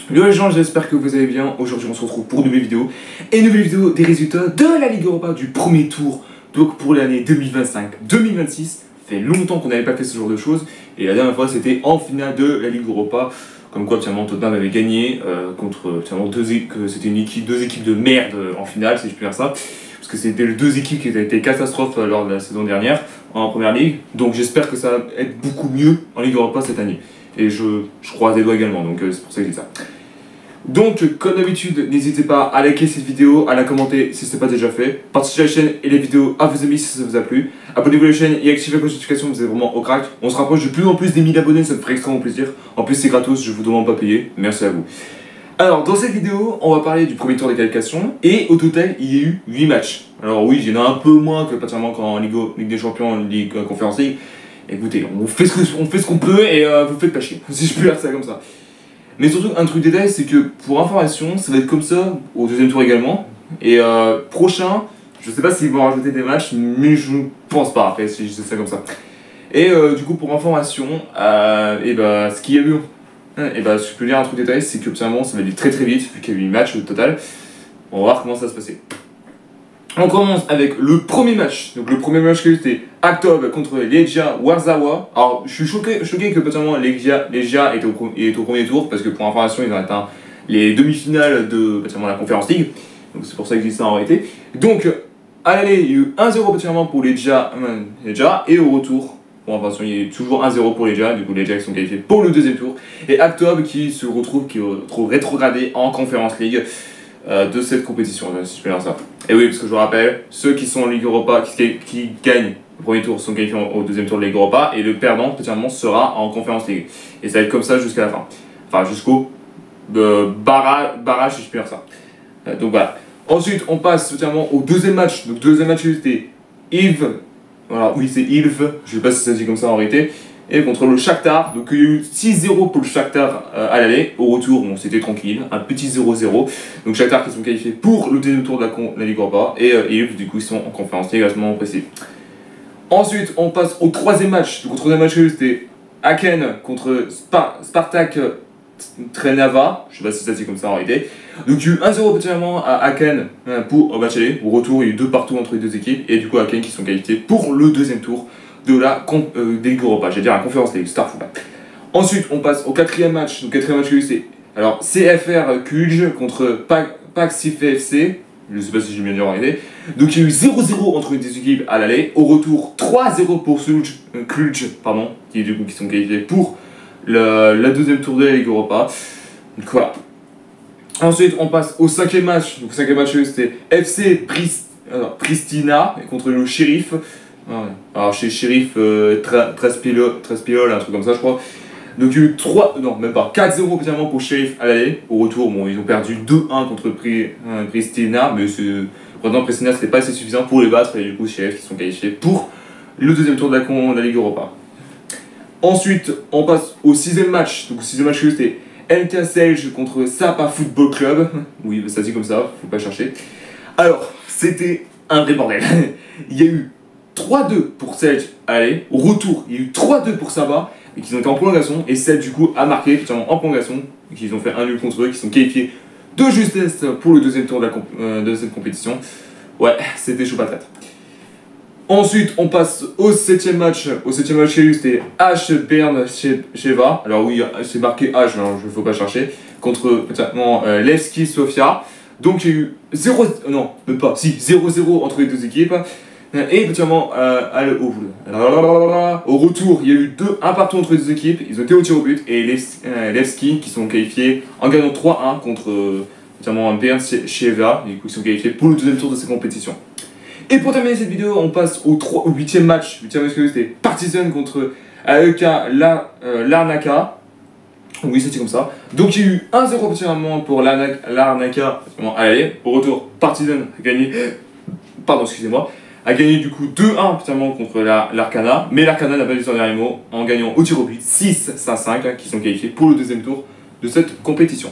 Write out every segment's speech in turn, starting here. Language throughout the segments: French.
Yo les gens, j'espère que vous allez bien. Aujourd'hui on se retrouve pour une nouvelle vidéo. Et une nouvelle vidéo des résultats de la Ligue Europa du premier tour. Donc pour l'année 2025-2026. Ça fait longtemps qu'on n'avait pas fait ce genre de choses. Et la dernière fois c'était en finale de la Ligue Europa. Comme quoi finalement Tottenham avait gagné contre finalement c'était deux équipes de merde en finale, si je peux dire ça. Parce que c'était les deux équipes qui avaient été catastrophes lors de la saison dernière en première ligue. Donc j'espère que ça va être beaucoup mieux en Ligue Europa cette année. Et je croise les doigts également, donc c'est pour ça que je dis ça. Donc, comme d'habitude, n'hésitez pas à liker cette vidéo, à la commenter si ce n'est pas déjà fait. Partagez la chaîne et les vidéos à vos amis si ça vous a plu. Abonnez-vous à la chaîne et activez la cloche de notification, vous êtes vraiment au crack. On se rapproche de plus en plus des 1000 abonnés, ça me ferait extrêmement plaisir. En plus, c'est gratos, je vous demande pas payer. Merci à vous. Alors, dans cette vidéo, on va parler du premier tour des qualifications. Et au total, il y a eu 8 matchs. Alors oui, il y en a un peu moins que pratiquement qu'en Ligue des Champions, en Ligue Conférence League. Écoutez, on fait ce qu'on peut et vous faites pas chier, si je peux dire ça comme ça. Mais surtout, un truc détail, c'est que pour information, ça va être comme ça au deuxième tour également. Et prochain, je sais pas s'ils vont rajouter des matchs, mais je ne pense pas après si je sais ça comme ça. Et du coup, pour information, ce qu'il y a eu, je peux dire un truc détail, c'est que finalement ça va aller très très vite, vu qu'il y a eu 8 matchs au total. On va voir comment ça va se passer. On commence avec le premier match. Donc le premier match c'était Aktob contre Legia Warszawa. Alors je suis choqué que potentiellement Legia est au premier tour parce que pour information ils ont atteint les demi-finales de la Conférence League. Donc c'est pour ça que je dis ça en réalité. Donc à l'aller il y a eu 1-0 potentiellement pour Legia et au retour pour information il y a eu toujours 1-0 pour Legia. Du coup Legia qui sont qualifiés pour le deuxième tour. Et Aktob qui se retrouve rétrogradé en Conférence League de cette compétition, si je peux dire ça. Et oui, parce que je vous rappelle, ceux qui sont en Ligue Europa, qui gagnent le premier tour, sont qualifiés au deuxième tour de Ligue Europa, et le perdant, potentiellement, sera en Conférence League. Et ça va être comme ça jusqu'à la fin. Enfin, jusqu'au barrage, si je peux dire ça. Donc voilà. Ensuite, on passe potentiellement au deuxième match. Donc, deuxième match, c'était Yves. Voilà, oui, c'est Yves. Je sais pas si ça se dit comme ça en réalité. Et contre le Shakhtar, donc il y a eu 6-0 pour le Shakhtar à l'aller. Au retour, bon, c'était tranquille, un petit 0-0. Donc Shakhtar qui sont qualifiés pour le deuxième tour de la Ligue Europa. Et Yves, du coup, ils sont en conférence League à ce moment précis. Ensuite, on passe au troisième match. Donc au troisième match, c'était Aachen contre Spartak Trnava. Je sais pas si ça se dit comme ça en réalité. Donc il y a eu 1-0 potentiellement à Aachen pour match aller. Au retour, il y a eu 2 partout entre les deux équipes. Et du coup, Aachen qui sont qualifiés pour le deuxième tour de la Ligue Europa, j'allais dire la conférence League, Star Football. Ensuite, on passe au quatrième match. Donc, quatrième match, c'est alors CFR Cluj contre Paxif FC. Je ne sais pas si j'ai bien dit en réalité. Donc, il y a eu 0-0 entre les deux équipes à l'aller. Au retour, 3-0 pour Cluj, qui sont qualifiés pour la deuxième tour de la Ligue Europa. Donc, voilà. Ensuite, on passe au cinquième match. Donc, cinquième match, c'était FC Pristina contre le Sheriff. Alors chez Sheriff Trespiol, un truc comme ça je crois. Donc il y a eu 4-0 finalement pour Sheriff à l'aller. Au retour, bon, ils ont perdu 2-1 contre Pristina, mais maintenant Pristina c'était pas assez suffisant pour les battre et du coup Sheriff qui sont qualifiés pour le deuxième tour de la Ligue Europa. Ensuite, on passe au sixième match. Donc le sixième match c'était LK Celje contre Sapa Football Club. Oui, ça dit comme ça, faut pas chercher. Alors, c'était un vrai bordel. Il y a eu 3-2 pour Celje à l'aller. Au retour, il y a eu 3-2 pour Saba, et qu'ils ont été en prolongation. Et Celje, du coup, a marqué, effectivement, en prolongation. Ils ont fait un nul contre eux, qui sont qualifiés de justesse pour le deuxième tour de cette compétition. Ouais, c'était chaud patate. Ensuite, on passe au septième match. Au septième match, c'était H Bern Sheva. Alors oui, c'est marqué H, il ne faut pas chercher. Contre, notamment, Levski Sofia. Donc, il y a eu 0-0 entre les deux équipes. Et potentiellement au retour, il y a eu 1 partout entre les deux équipes. Ils ont été au tir au but. Et Levski qui sont qualifiés en gagnant 3-1 contre notamment Bern Sheva. Du coup, ils sont qualifiés pour le deuxième tour de cette compétition. Et pour terminer cette vidéo, on passe au 8e match. Le 8e match, c'était Partizan contre AEK Larnaca. Oui, c'était comme ça. Donc il y a eu 1-0 potentiellement pour Larnaca à l'aller. Au retour, Partizan a gagné. Pardon, excusez-moi. A gagné du coup 2-1 potentiellement contre l'Arcana. Mais l'Arcana n'a pas eu son dernier mot en gagnant au tir au but 6-5, qui sont qualifiés pour le deuxième tour de cette compétition.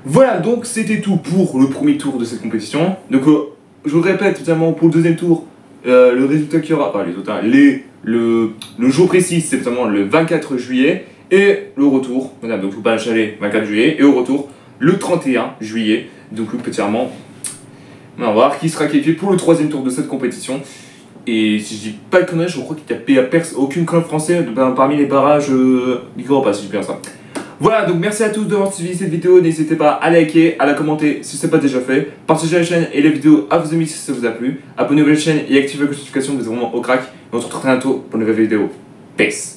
Voilà, donc c'était tout pour le premier tour de cette compétition. Donc je vous répète totalement pour le deuxième tour, le résultat qu'il y aura, le jour précis, c'est notamment le 24 juillet. Et le retour, voilà, donc Loupa Chalet, 24 juillet, et au retour, le 31 juillet, donc le Petit Armand. On va voir qui sera qualifié pour le 3e tour de cette compétition. Et si je dis pas de conneries, je crois qu'il n'y a aucune club français parmi les barrages Ligue Europa, si je dis bien ça. Voilà, donc merci à tous d'avoir suivi cette vidéo. N'hésitez pas à liker, à la commenter si ce n'est pas déjà fait. Partagez la chaîne et la vidéo à vos amis si ça vous a plu. Abonnez-vous à la chaîne et activez la notification, vous êtes vraiment au crack. Et on se retrouve très bientôt pour une nouvelle vidéo. Peace.